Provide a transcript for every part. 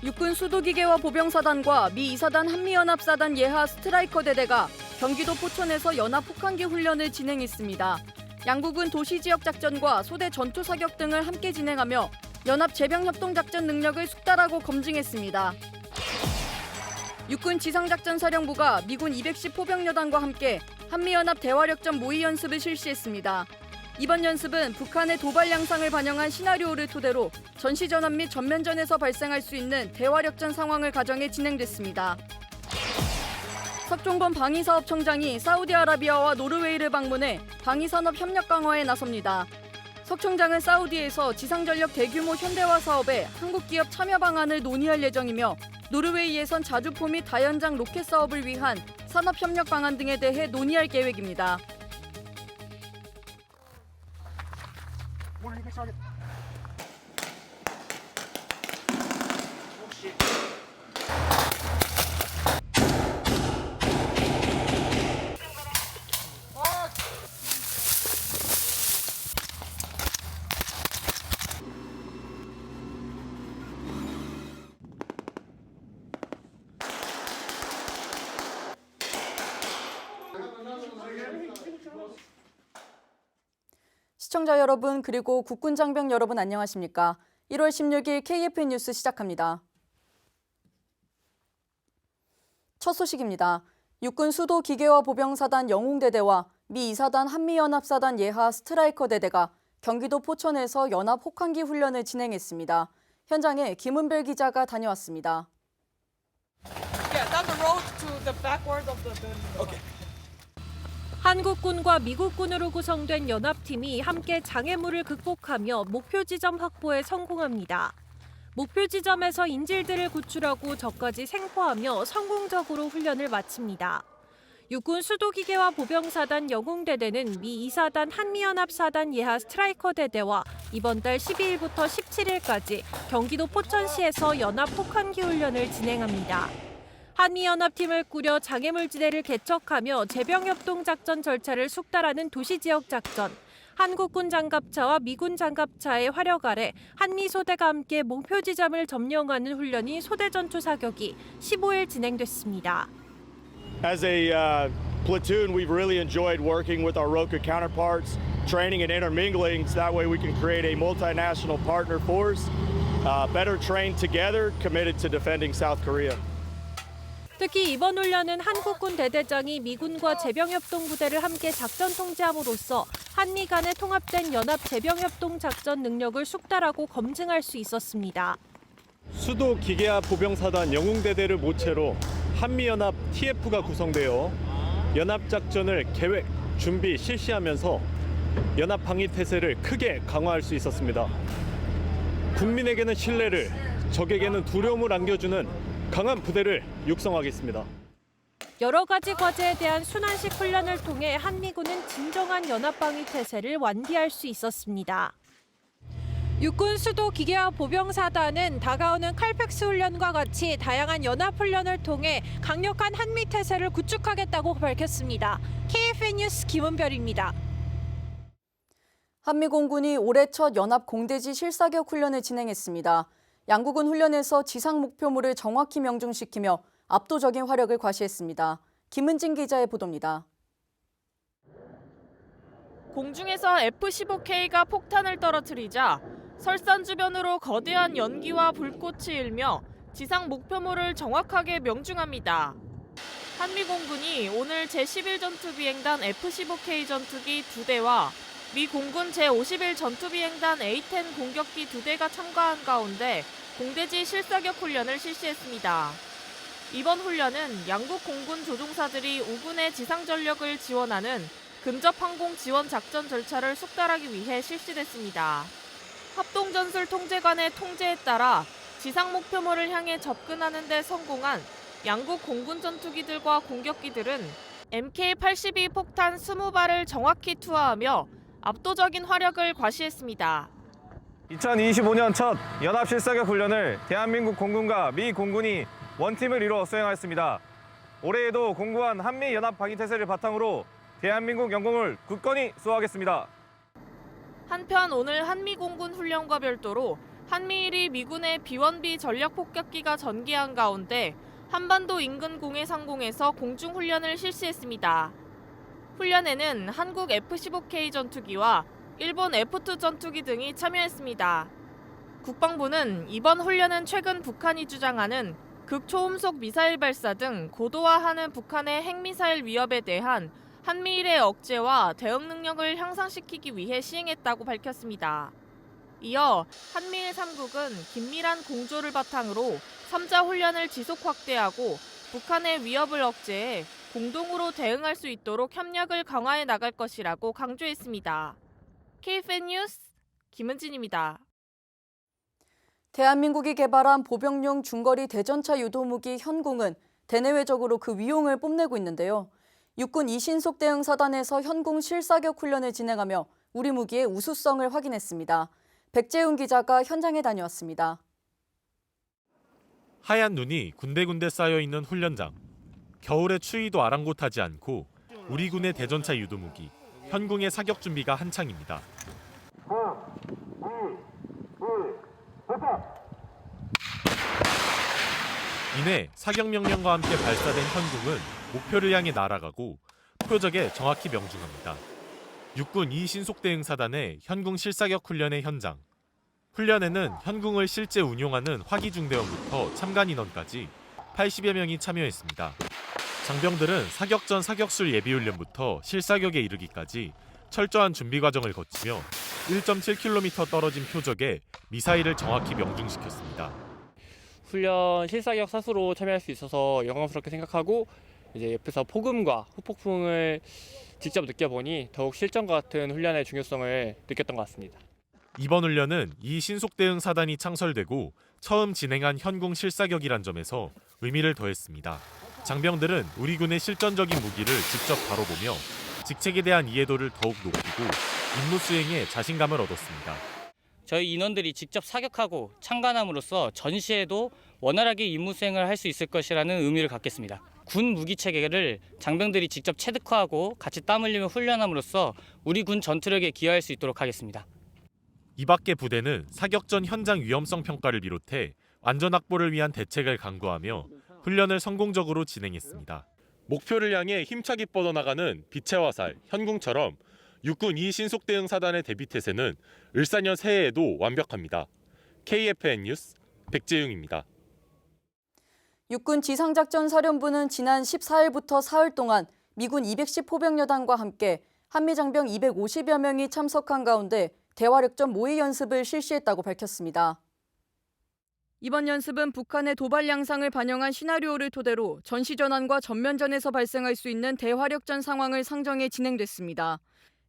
육군 수도기계화 보병사단과 미 2사단 한미연합사단 예하 스트라이커 대대가 경기도 포천에서 연합 혹한기 훈련을 진행했습니다. 양국은 도시지역 작전과 소대 전투 사격 등을 함께 진행하며 연합 제병협동작전 능력을 숙달하고 검증했습니다. 육군 지상작전사령부가 미군 210 포병여단과 함께 한미연합 대화력전 모의 연습을 실시했습니다. 이번 연습은 북한의 도발 양상을 반영한 시나리오를 토대로 전시전환 및 전면전에서 발생할 수 있는 대화력전 상황을 가정해 진행됐습니다. 석종건 방위사업청장이 사우디아라비아와 노르웨이를 방문해 방위산업 협력 강화에 나섭니다. 석 총장은 사우디에서 지상전력 대규모 현대화 사업에 한국 기업 참여 방안을 논의할 예정이며 노르웨이에선 자주포 및 다연장 로켓 사업을 위한 산업협력 방안 등에 대해 논의할 계획입니다. 시청자 여러분 그리고 국군 장병 여러분 안녕하십니까? 1월 16일 KFN 뉴스 시작합니다. 첫 소식입니다. 육군 수도 기계화 보병사단 영웅대대와 미 2사단 한미연합사단 예하 스트라이커 대대가 경기도 포천에서 연합 혹한기 훈련을 진행했습니다. 현장에 김은별 기자가 다녀왔습니다. 한국군과 미국군으로 구성된 연합팀이 함께 장애물을 극복하며 목표 지점 확보에 성공합니다. 목표 지점에서 인질들을 구출하고 적까지 생포하며 성공적으로 훈련을 마칩니다. 육군 수도기계화 보병사단 영웅대대는 미 2사단 한미연합사단 예하 스트라이커 대대와 이번 달 12일부터 17일까지 경기도 포천시에서 연합 혹한기 훈련을 진행합니다. 한미연합팀을 꾸려 장애물지대를 개척하며 제병협동작전 절차를 숙달하는 도시지역 작전, 한국군 장갑차와 미군 장갑차의 활약 아래 한미소대가 함께 목표 지점을 점령하는 훈련이 소대전투 사격이 15일 진행됐습니다. As a platoon, we've really enjoyed working with our ROKA counterparts, training and intermingling, so that way we can create a multinational partner force, better trained together, committed to defending South Korea. 특히 이번 훈련은 한국군 대대장이 미군과 제병협동 부대를 함께 작전 통제함으로써 한미 간의 통합된 연합 제병협동 작전 능력을 숙달하고 검증할 수 있었습니다. 수도 기계화 보병사단 영웅대대를 모체로 한미연합 TF가 구성되어 연합작전을 계획, 준비, 실시하면서 연합 방위 태세를 크게 강화할 수 있었습니다. 국민에게는 신뢰를, 적에게는 두려움을 안겨주는 강한 부대를 육성하겠습니다. 여러 가지 과제에 대한 순환식 훈련을 통해 한미군은 진정한 연합 방위 태세를 완비할 수 있었습니다. 육군 수도 기계화 보병사단은 다가오는 칼펙스 훈련과 같이 다양한 연합 훈련을 통해 강력한 한미 태세를 구축하겠다고 밝혔습니다. KFN 뉴스 김은별입니다. 한미공군이 올해 첫 연합 공대지 실사격 훈련을 진행했습니다. 양국은 훈련에서 지상 목표물을 정확히 명중시키며 압도적인 화력을 과시했습니다. 김은진 기자의 보도입니다. 공중에서 F-15K가 폭탄을 떨어뜨리자 설산 주변으로 거대한 연기와 불꽃이 일며 지상 목표물을 정확하게 명중합니다. 한미공군이 오늘 제11전투비행단 F-15K 전투기 2대와 미 공군 제51 전투비행단 A-10 공격기 2대가 참가한 가운데 공대지 실사격 훈련을 실시했습니다. 이번 훈련은 양국 공군 조종사들이 우군의 지상 전력을 지원하는 근접 항공 지원 작전 절차를 숙달하기 위해 실시됐습니다. 합동전술 통제관의 통제에 따라 지상 목표물을 향해 접근하는 데 성공한 양국 공군 전투기들과 공격기들은 MK-82 폭탄 20발을 정확히 투하하며 압도적인 화력을 과시했습니다. 2025년 첫 연합 실사격 훈련을 대한민국 공군과 미 공군이 원팀을 이루어 수행하였습니다. 올해에도 공고한 한미 연합 방위 태세를 바탕으로 대한민국 영공을 굳건히 수호하겠습니다. 한편 오늘 한미 공군 훈련과 별도로 한미일이 미군의 B-1B 전략 폭격기가 전개한 가운데 한반도 인근 공해 상공에서 공중훈련을 실시했습니다. 훈련에는 한국 F-15K 전투기와 일본 F-2 전투기 등이 참여했습니다. 국방부는 이번 훈련은 최근 북한이 주장하는 극초음속 미사일 발사 등 고도화하는 북한의 핵미사일 위협에 대한 한미일의 억제와 대응 능력을 향상시키기 위해 시행했다고 밝혔습니다. 이어 한미일 3국은 긴밀한 공조를 바탕으로 3자 훈련을 지속 확대하고 북한의 위협을 억제해 공동으로 대응할 수 있도록 협력을 강화해 나갈 것이라고 강조했습니다. KFN 뉴스 김은진입니다. 대한민국이 개발한 보병용 중거리 대전차 유도무기 현궁은 대내외적으로 그 위용을 뽐내고 있는데요. 육군 이신속 대응 사단에서 현궁 실사격 훈련을 진행하며 우리 무기의 우수성을 확인했습니다. 백재훈 기자가 현장에 다녀왔습니다. 하얀 눈이 군데군데 쌓여있는 훈련장. 겨울의 추위도 아랑곳하지 않고 우리 군의 대전차 유도무기 현궁의 사격 준비가 한창입니다. 이내 사격 명령과 함께 발사된 현궁은 목표를 향해 날아가고 표적에 정확히 명중합니다. 육군 이신속대응사단의 현궁 실사격 훈련의 현장. 훈련에는 현궁을 실제 운용하는 화기중대원부터 참관 인원까지 80여 명이 참여했습니다. 장병들은 사격 전 사격술 예비훈련부터 실사격에 이르기까지 철저한 준비 과정을 거치며 1.7km 떨어진 표적에 미사일을 정확히 명중시켰습니다. 훈련 실사격 사수로 참여할 수 있어서 영광스럽게 생각하고 이제 옆에서 폭음과 후폭풍을 직접 느껴보니 더욱 실전과 같은 훈련의 중요성을 느꼈던 것 같습니다. 이번 훈련은 이 신속대응사단이 창설되고 처음 진행한 현궁 실사격이란 점에서 의미를 더했습니다. 장병들은 우리 군의 실전적인 무기를 직접 바라보며 직책에 대한 이해도를 더욱 높이고 임무 수행에 자신감을 얻었습니다. 저희 인원들이 직접 사격하고 참관함으로써 전시에도 원활하게 임무 수행을 할 수 있을 것이라는 의미를 갖겠습니다. 군 무기 체계를 장병들이 직접 체득화하고 같이 땀 흘리며 훈련함으로써 우리 군 전투력에 기여할 수 있도록 하겠습니다. 이 밖에 부대는 사격 전 현장 위험성 평가를 비롯해 안전 확보를 위한 대책을 강구하며 훈련을 성공적으로 진행했습니다. 목표를 향해 힘차게 뻗어나가는 빛의 화살, 현궁처럼 육군 이신속대응사단의 대비태세는 을사년 새해에도 완벽합니다. KFN 뉴스 백재용입니다. 육군 지상작전사령부는 지난 14일부터 사흘 동안 미군 210포병여단과 함께 한미장병 250여 명이 참석한 가운데 대화력전 모의 연습을 실시했다고 밝혔습니다. 이번 연습은 북한의 도발 양상을 반영한 시나리오를 토대로 전시전환과 전면전에서 발생할 수 있는 대화력전 상황을 상정해 진행됐습니다.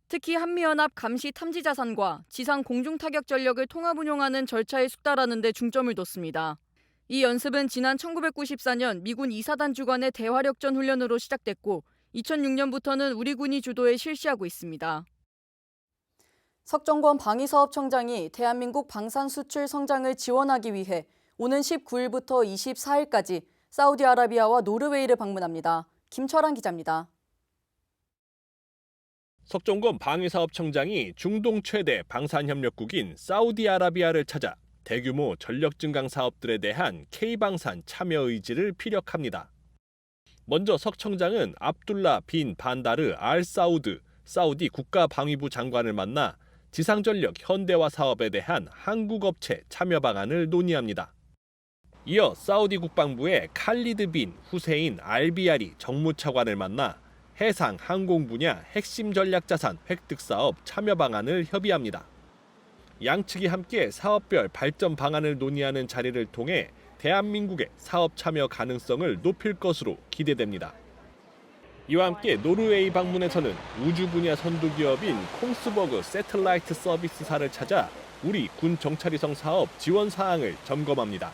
특히 한미연합 감시 탐지 자산과 지상 공중 타격 전력을 통합 운용하는 절차에 숙달하는 데 중점을 뒀습니다. 이 연습은 지난 1994년 미군 2사단 주관의 대화력전 훈련으로 시작됐고 2006년부터는 우리 군이 주도해 실시하고 있습니다. 석정권 방위사업청장이 대한민국 방산 수출 성장을 지원하기 위해 오는 19일부터 24일까지 사우디아라비아와 노르웨이를 방문합니다. 김철환 기자입니다. 석정권 방위사업청장이 중동 최대 방산협력국인 사우디아라비아를 찾아 대규모 전력 증강 사업들에 대한 K방산 참여 의지를 피력합니다. 먼저 석 청장은 압둘라 빈 반다르 알 사우드 사우디 국가방위부 장관을 만나 지상전력 현대화 사업에 대한 한국 업체 참여 방안을 논의합니다. 이어 사우디 국방부의 칼리드 빈 후세인 알비아리 정무차관을 만나 해상 항공 분야 핵심 전략 자산 획득 사업 참여 방안을 협의합니다. 양측이 함께 사업별 발전 방안을 논의하는 자리를 통해 대한민국의 사업 참여 가능성을 높일 것으로 기대됩니다. 이와 함께 노르웨이 방문에서는 우주 분야 선도 기업인 콩스버그 세틀라이트 서비스사를 찾아 우리 군 정찰위성 사업 지원 사항을 점검합니다.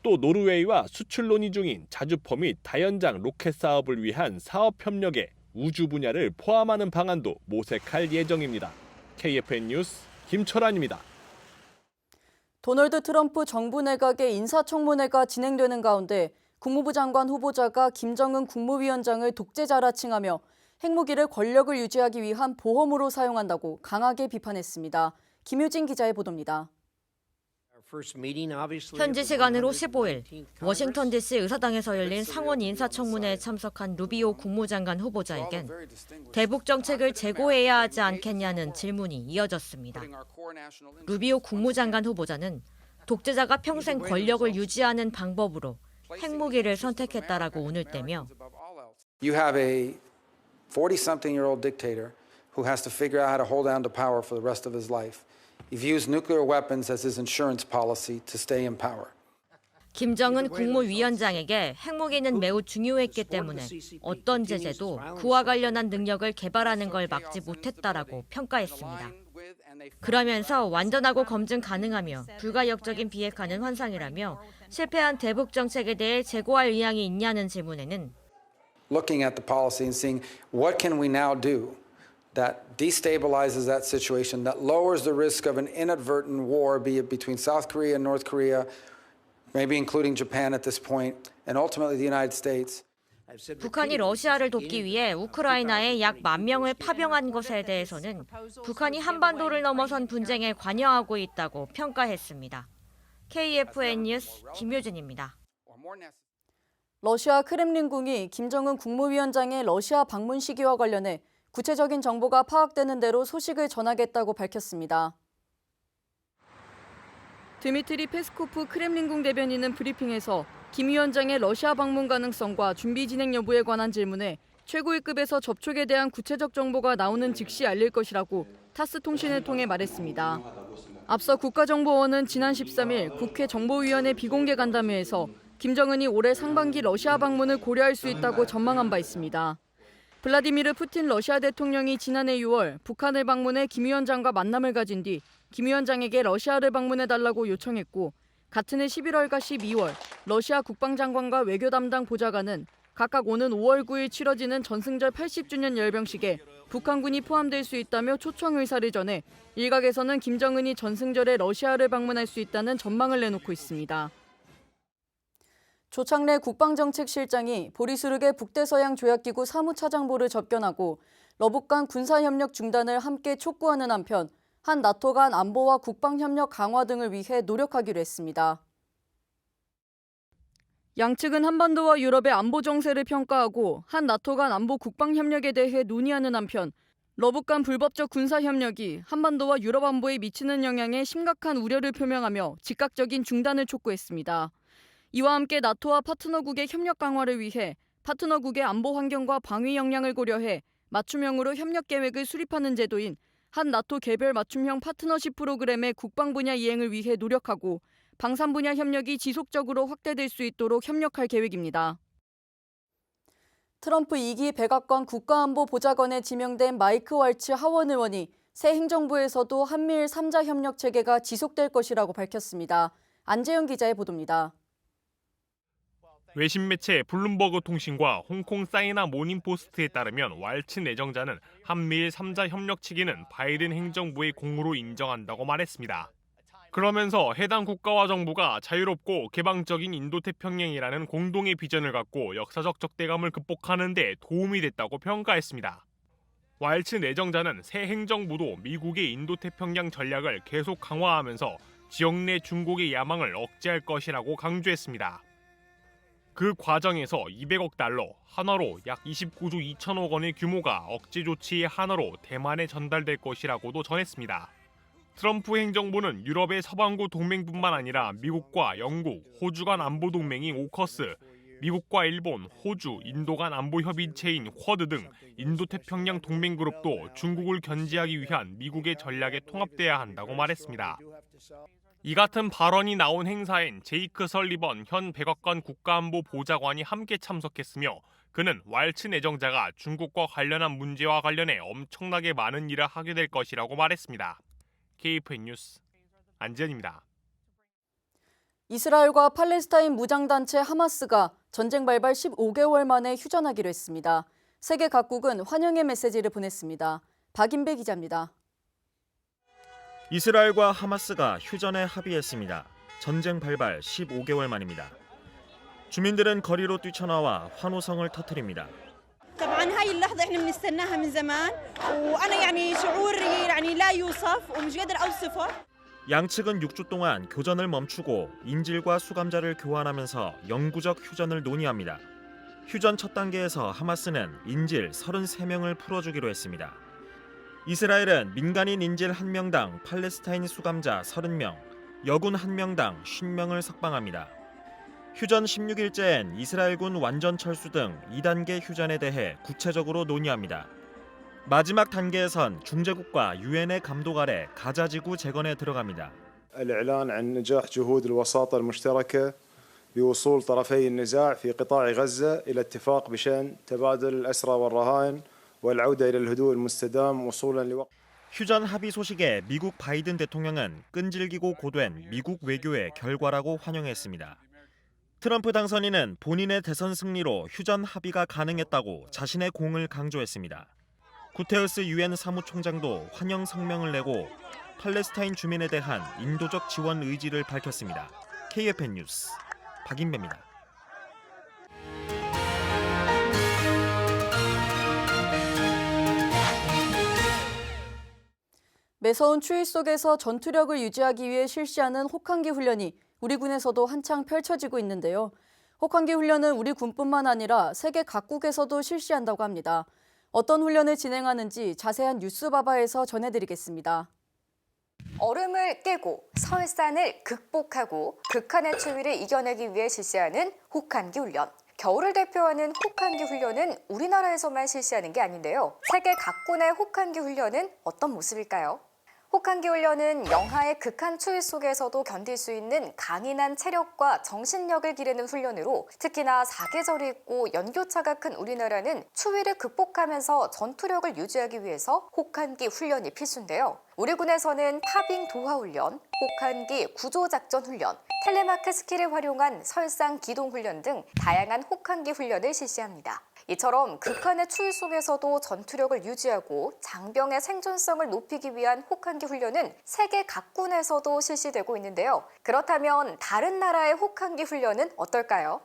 또 노르웨이와 수출 논의 중인 자주포 및 다연장 로켓 사업을 위한 사업 협력에 우주 분야를 포함하는 방안도 모색할 예정입니다. KFN 뉴스 김철환입니다. 도널드 트럼프 정부 내각의 인사청문회가 진행되는 가운데 국무부 장관 후보자가 김정은 국무위원장을 독재자라 칭하며 핵무기를 권력을 유지하기 위한 보험으로 사용한다고 강하게 비판했습니다. 김유진 기자의 보도입니다. 현지 시간으로 15일 워싱턴 DC 의사당에서 열린 상원 인사청문회에 참석한 루비오 국무장관 후보자에겐 대북 정책을 재고해야 하지 않겠냐는 질문이 이어졌습니다. 루비오 국무장관 후보자는 독재자가 평생 권력을 유지하는 방법으로 핵무기를 선택했다라고 운을 떼며 You have a 40-something-year-old dictator who has to figure out how to hold on to power for the rest of his life. He views nuclear weapons as his insurance policy to stay in power. 김정은 국무위원장에게 핵무기는 매우 중요했기 때문에 어떤 제재도 그와 관련한 능력을 개발하는 걸 막지 못했다라고 평가했습니다. 그러면서 완전하고 검증 가능하며 불가역적인 비핵화는 환상이라며 실패한 대북 정책에 대해 재고할 의향이 있냐는 질문에는 Looking at the policy and seeing what can we now do that destabilizes that situation, that lowers the risk of an inadvertent war, be it between South Korea and North Korea, maybe including Japan at this point, and ultimately the United States. 북한이 러시아를 돕기 위해 우크라이나에 약 10,000명을 파병한 것에 대해서는 북한이 한반도를 넘어선 분쟁에 관여하고 있다고 평가했습니다. KFN 뉴스 김효진입니다. 러시아 크렘린궁이 김정은 국무위원장의 러시아 방문 시기와 관련해 구체적인 정보가 파악되는 대로 소식을 전하겠다고 밝혔습니다. 드미트리 페스코프 크렘린궁 대변인은 브리핑에서 김 위원장의 러시아 방문 가능성과 준비 진행 여부에 관한 질문에 최고위급에서 접촉에 대한 구체적 정보가 나오는 즉시 알릴 것이라고 타스 통신을 통해 말했습니다. 앞서 국가정보원은 지난 13일 국회 정보위원회 비공개 간담회에서 김정은이 올해 상반기 러시아 방문을 고려할 수 있다고 전망한 바 있습니다. 블라디미르 푸틴 러시아 대통령이 지난해 6월 북한을 방문해 김 위원장과 만남을 가진 뒤 김 위원장에게 러시아를 방문해달라고 요청했고 같은 해 11월과 12월 러시아 국방장관과 외교 담당 보좌관은 각각 오는 5월 9일 치러지는 전승절 80주년 열병식에 북한군이 포함될 수 있다며 초청 의사를 전해 일각에서는 김정은이 전승절에 러시아를 방문할 수 있다는 전망을 내놓고 있습니다. 조창래 국방정책실장이 보리수르게 북대서양 조약기구 사무차장보를 접견하고 러북 간 군사협력 중단을 함께 촉구하는 한편 한 나토 간 안보와 국방협력 강화 등을 위해 노력하기로 했습니다. 양측은 한반도와 유럽의 안보 정세를 평가하고 한 나토 간 안보 국방협력에 대해 논의하는 한편 러북 간 불법적 군사협력이 한반도와 유럽 안보에 미치는 영향에 심각한 우려를 표명하며 즉각적인 중단을 촉구했습니다. 이와 함께 나토와 파트너국의 협력 강화를 위해 파트너국의 안보 환경과 방위 역량을 고려해 맞춤형으로 협력 계획을 수립하는 제도인 한 나토 개별 맞춤형 파트너십 프로그램의 국방 분야 이행을 위해 노력하고 방산 분야 협력이 지속적으로 확대될 수 있도록 협력할 계획입니다. 트럼프 2기 백악관 국가안보보좌관에 지명된 마이크 왈츠 하원 의원이 새 행정부에서도 한미일 3자 협력 체계가 지속될 것이라고 밝혔습니다. 안재영 기자의 보도입니다. 외신 매체 블룸버그 통신과 홍콩 사이나 모닝포스트에 따르면 왈츠 내정자는 한미일 3자 협력 체계는 바이든 행정부의 공으로 인정한다고 말했습니다. 그러면서 해당 국가와 정부가 자유롭고 개방적인 인도태평양이라는 공동의 비전을 갖고 역사적 적대감을 극복하는 데 도움이 됐다고 평가했습니다. 왈츠 내정자는 새 행정부도 미국의 인도태평양 전략을 계속 강화하면서 지역 내 중국의 야망을 억제할 것이라고 강조했습니다. 그 과정에서 200억 달러, 한화로 약 29조 2천억 원의 규모가 억제 조치의 한화로 대만에 전달될 것이라고도 전했습니다. 트럼프 행정부는 유럽의 서방구 동맹뿐만 아니라 미국과 영국, 호주 간 안보 동맹인 오커스, 미국과 일본, 호주, 인도 간 안보 협의체인 쿼드 등 인도태평양 동맹그룹도 중국을 견제하기 위한 미국의 전략에 통합돼야 한다고 말했습니다. 이 같은 발언이 나온 행사엔 제이크 설리번 현 백악관 국가안보 보좌관이 함께 참석했으며 그는 왈츠 내정자가 중국과 관련한 문제와 관련해 엄청나게 많은 일을 하게 될 것이라고 말했습니다. KFN 뉴스 안지현입니다. 이스라엘과 팔레스타인 무장단체 하마스가 전쟁 발발 15개월 만에 휴전하기로 했습니다. 세계 각국은 환영의 메시지를 보냈습니다. 박인배 기자입니다. 이스라엘과 하마스가 휴전에 합의했습니다. 전쟁 발발 15개월 만입니다. 주민들은 거리로 뛰쳐나와 환호성을 터뜨립니다. طبعا هاي اللحظة احنا بنستناها من زمان وانا يعني شعور يعني لا يوصف ومش قادر اوصفه. 양측은 6주 동안 교전을 멈추고 인질과 수감자를 교환하면서 영구적 휴전을 논의합니다. 휴전 첫 단계에서 하마스는 인질 33명을 풀어주기로 했습니다. 이스라엘은 민간인 인질 1명당 팔레스타인 수감자 30명, 여군 1명당 50명을 석방합니다. 휴전 16일째엔 이스라엘군 완전 철수 등 2단계 휴전에 대해 구체적으로 논의합니다. 마지막 단계에선 중재국과 유엔의 감독 아래 가자지구 재건에 들어갑니다. الإعلان عن نجاح جهود الوساطة المشتركة بوصول طرفي النزاع في قطاع غزة إلى اتفاق بشأن تبادل الأسرى والرهائن والعودة إلى الهدوء المستدام وصولا لوقت. 휴전 합의 소식에 미국 바이든 대통령은 끈질기고 고된 미국 외교의 결과라고 환영했습니다. 트럼프 당선인은 본인의 대선 승리로 휴전 합의가 가능했다고 자신의 공을 강조했습니다. 구테우스 유엔 사무총장도 환영 성명을 내고 팔레스타인 주민에 대한 인도적 지원 의지를 밝혔습니다. KFN 뉴스 박인배입니다. 매서운 추위 속에서 전투력을 유지하기 위해 실시하는 혹한기 훈련이 우리 군에서도 한창 펼쳐지고 있는데요. 혹한기 훈련은 우리 군뿐만 아니라 세계 각국에서도 실시한다고 합니다. 어떤 훈련을 진행하는지 자세한 뉴스바바에서 전해드리겠습니다. 얼음을 깨고 설산을 극복하고 극한의 추위를 이겨내기 위해 실시하는 혹한기 훈련. 겨울을 대표하는 혹한기 훈련은 우리나라에서만 실시하는 게 아닌데요. 세계 각군의 혹한기 훈련은 어떤 모습일까요? 혹한기 훈련은 영하의 극한 추위 속에서도 견딜 수 있는 강인한 체력과 정신력을 기르는 훈련으로 특히나 사계절이 있고 연교차가 큰 우리나라는 추위를 극복하면서 전투력을 유지하기 위해서 혹한기 훈련이 필수인데요. 우리 군에서는 파빙 도하 훈련, 혹한기 구조작전 훈련, 텔레마크 스키를 활용한 설상 기동 훈련 등 다양한 혹한기 훈련을 실시합니다. 이처럼 극한의 추위 속에서도 전투력을 유지하고 장병의 생존성을 높이기 위한 혹한기 훈련은 세계 각군에서도 실시되고 있는데요. 그렇다면 다른 나라의 혹한기 훈련은 어떨까요?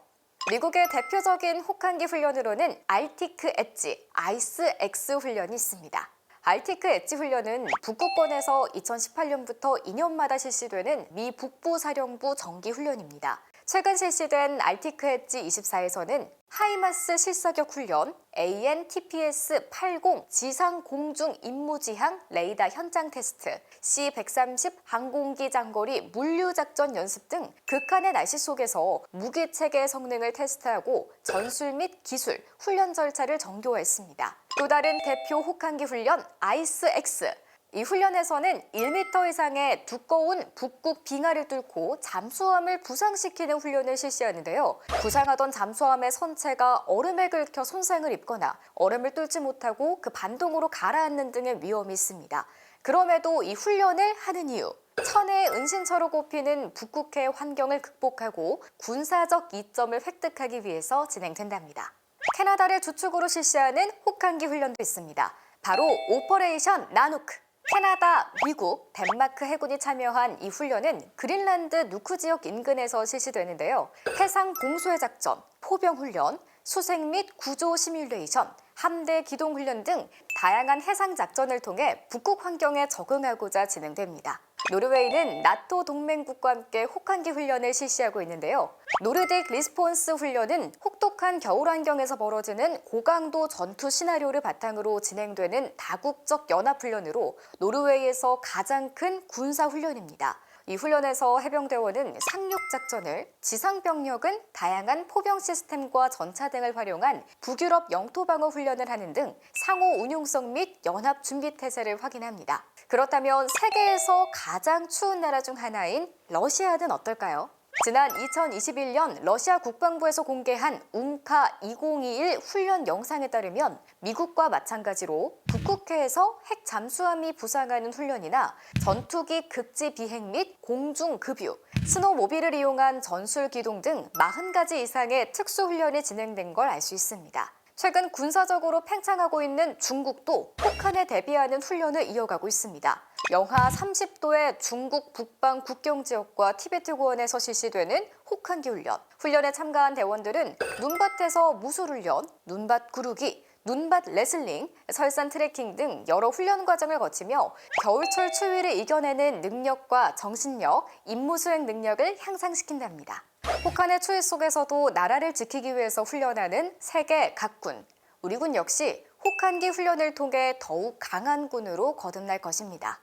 미국의 대표적인 혹한기 훈련으로는 알티크 엣지, 아이스 X 훈련이 있습니다. 알티크 엣지 훈련은 북극권에서 2018년부터 2년마다 실시되는 미 북부사령부 정기 훈련입니다. 최근 실시된 알티크 엣지 24에서는 하이마스 실사격 훈련, AN/TPS-80 지상 공중 임무지향 레이더 현장 테스트, C-130 항공기 장거리 물류 작전 연습 등 극한의 날씨 속에서 무기 체계 성능을 테스트하고 전술 및 기술, 훈련 절차를 정교화했습니다. 또 다른 대표 혹한기 훈련 아이스 X. 이 훈련에서는 1m 이상의 두꺼운 북극 빙하를 뚫고 잠수함을 부상시키는 훈련을 실시하는데요. 부상하던 잠수함의 선체가 얼음에 긁혀 손상을 입거나 얼음을 뚫지 못하고 그 반동으로 가라앉는 등의 위험이 있습니다. 그럼에도 이 훈련을 하는 이유, 천혜의 은신처로 꼽히는 북극해의 환경을 극복하고 군사적 이점을 획득하기 위해서 진행된답니다. 캐나다를 주축으로 실시하는 혹한기 훈련도 있습니다. 바로 오퍼레이션 나누크. 캐나다, 미국, 덴마크 해군이 참여한 이 훈련은 그린란드 누크 지역 인근에서 실시되는데요. 해상 공수해 작전, 포병 훈련, 수색 및 구조 시뮬레이션, 함대 기동 훈련 등 다양한 해상 작전을 통해 북극 환경에 적응하고자 진행됩니다. 노르웨이는 나토 동맹국과 함께 혹한기 훈련을 실시하고 있는데요. 노르딕 리스폰스 훈련은 혹독한 겨울 환경에서 벌어지는 고강도 전투 시나리오를 바탕으로 진행되는 다국적 연합훈련으로 노르웨이에서 가장 큰 군사훈련입니다. 이 훈련에서 해병대원은 상륙작전을, 지상병력은 다양한 포병 시스템과 전차 등을 활용한 북유럽 영토방어 훈련을 하는 등 상호 운용성 및 연합 준비 태세를 확인합니다. 그렇다면 세계에서 가장 추운 나라 중 하나인 러시아는 어떨까요? 지난 2021년 러시아 국방부에서 공개한 웅카 2021 훈련 영상에 따르면 미국과 마찬가지로 북극해에서 핵 잠수함이 부상하는 훈련이나 전투기 극지 비행 및 공중 급유, 스노모빌을 이용한 전술 기동 등 40가지 이상의 특수 훈련이 진행된 걸 알 수 있습니다. 최근 군사적으로 팽창하고 있는 중국도 혹한에 대비하는 훈련을 이어가고 있습니다. 영하 30도의 중국 북방 국경 지역과 티베트 고원에서 실시되는 혹한기 훈련. 훈련에 참가한 대원들은 눈밭에서 무술훈련, 눈밭 구르기, 눈밭 레슬링, 설산 트레킹 등 여러 훈련 과정을 거치며 겨울철 추위를 이겨내는 능력과 정신력, 임무 수행 능력을 향상시킨답니다. 혹한의 추위 속에서도 나라를 지키기 위해서 훈련하는 세계 각군. 우리 군 역시 혹한기 훈련을 통해 더욱 강한 군으로 거듭날 것입니다.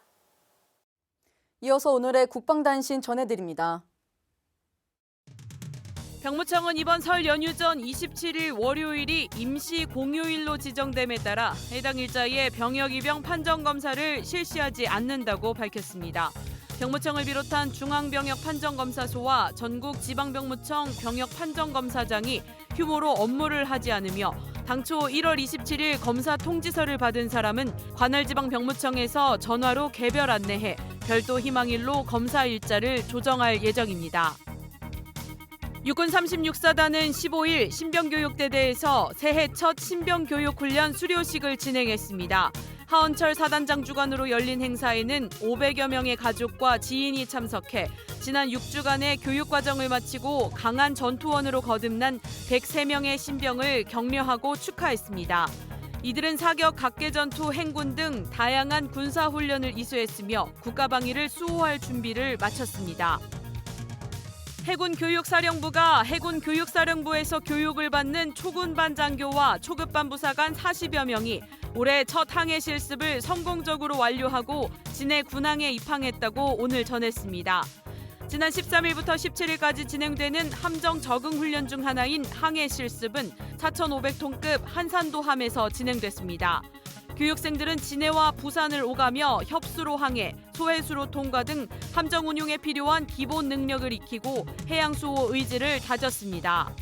이어서 오늘의 국방단신 전해드립니다. 병무청은 이번 설 연휴 전 27일 월요일이 임시 공휴일로 지정됨에 따라 해당 일자리에 병역 입영 판정 검사를 실시하지 않는다고 밝혔습니다. 병무청을 비롯한 중앙병역판정검사소와 전국 지방병무청 병역판정검사장이 휴무로 업무를 하지 않으며 당초 1월 27일 검사 통지서를 받은 사람은 관할지방병무청에서 전화로 개별 안내해 별도 희망일로 검사 일자를 조정할 예정입니다. 육군 36사단은 15일 신병교육대대에서 새해 첫 신병교육훈련 수료식을 진행했습니다. 하원철 사단장 주관으로 열린 행사에는 500여 명의 가족과 지인이 참석해 지난 6주간의 교육과정을 마치고 강한 전투원으로 거듭난 103명의 신병을 격려하고 축하했습니다. 이들은 사격, 각계전투, 행군 등 다양한 군사훈련을 이수했으며 국가방위를 수호할 준비를 마쳤습니다. 해군교육사령부가 해군교육사령부에서 교육을 받는 초군반 장교와 초급반 부사관 40여 명이 올해 첫 항해 실습을 성공적으로 완료하고 진해 군항에 입항했다고 오늘 전했습니다. 지난 13일부터 17일까지 진행되는 함정 적응 훈련 중 하나인 항해 실습은 4,500톤급 한산도함에서 진행됐습니다. 교육생들은 진해와 부산을 오가며 협수로 항해, 소해수로 통과 등 함정 운용에 필요한 기본 능력을 익히고 해양 수호 의지를 다졌습니다.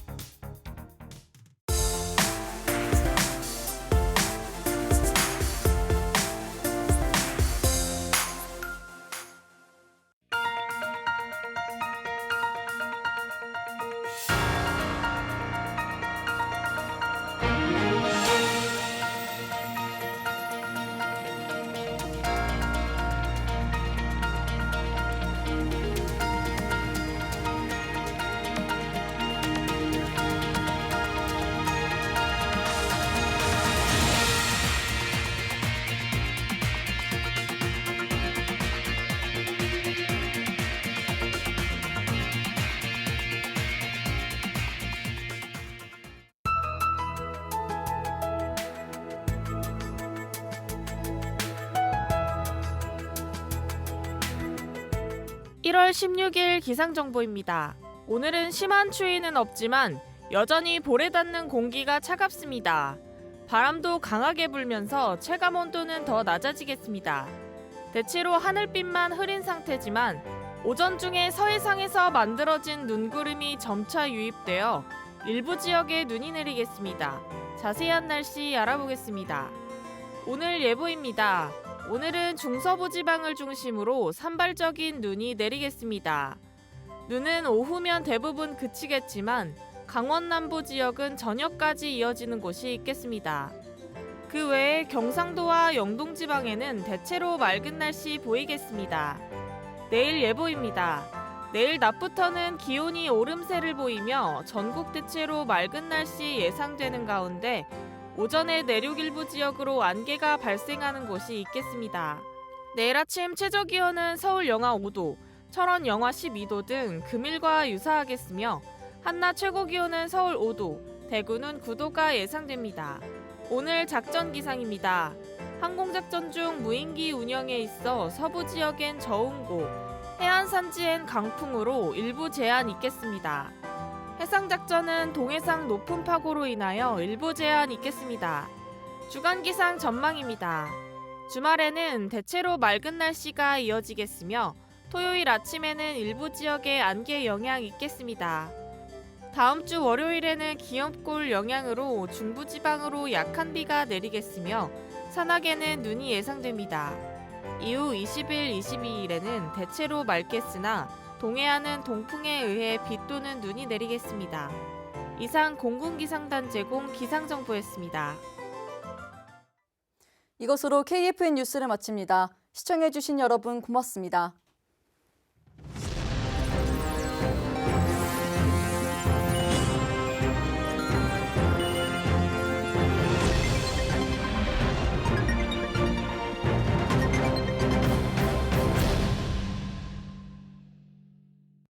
(1월 16일) 기상정보입니다. 오늘은 심한 추위는 없지만 여전히 볼에 닿는 공기가 차갑습니다. 바람도 강하게 불면서 체감온도는 더 낮아지겠습니다. 대체로 하늘빛만 흐린 상태지만 오전 중에 서해상에서 만들어진 눈구름이 점차 유입되어 일부 지역에 눈이 내리겠습니다. 자세한 날씨 알아보겠습니다. 오늘 예보입니다. 오늘은 중서부 지방을 중심으로 산발적인 눈이 내리겠습니다. 눈은 오후면 대부분 그치겠지만 강원 남부 지역은 저녁까지 이어지는 곳이 있겠습니다. 그 외에 경상도와 영동 지방에는 대체로 맑은 날씨 보이겠습니다. 내일 예보입니다. 내일 낮부터는 기온이 오름세를 보이며 전국 대체로 맑은 날씨 예상되는 가운데 오전에 내륙 일부 지역으로 안개가 발생하는 곳이 있겠습니다. 내일 아침 최저기온은 서울 영하 5도, 철원 영하 12도 등 금일과 유사하겠으며 한낮 최고기온은 서울 5도, 대구는 9도가 예상됩니다. 오늘 작전 기상입니다. 항공작전 중 무인기 운영에 있어 서부 지역엔 저온고, 해안 산지엔 강풍으로 일부 제한 있겠습니다. 해상작전은 동해상 높은 파고로 인하여 일부 제한 있겠습니다. 주간기상 전망입니다. 주말에는 대체로 맑은 날씨가 이어지겠으며 토요일 아침에는 일부 지역에 안개 영향 있겠습니다. 다음 주 월요일에는 기업골 영향으로 중부지방으로 약한 비가 내리겠으며 산악에는 눈이 예상됩니다. 이후 20일, 22일에는 대체로 맑겠으나 동해안은 동풍에 의해 비 또는 눈이 내리겠습니다. 이상 공군기상단 제공 기상정보였습니다. 이것으로 KFN 뉴스를 마칩니다. 시청해주신 여러분 고맙습니다.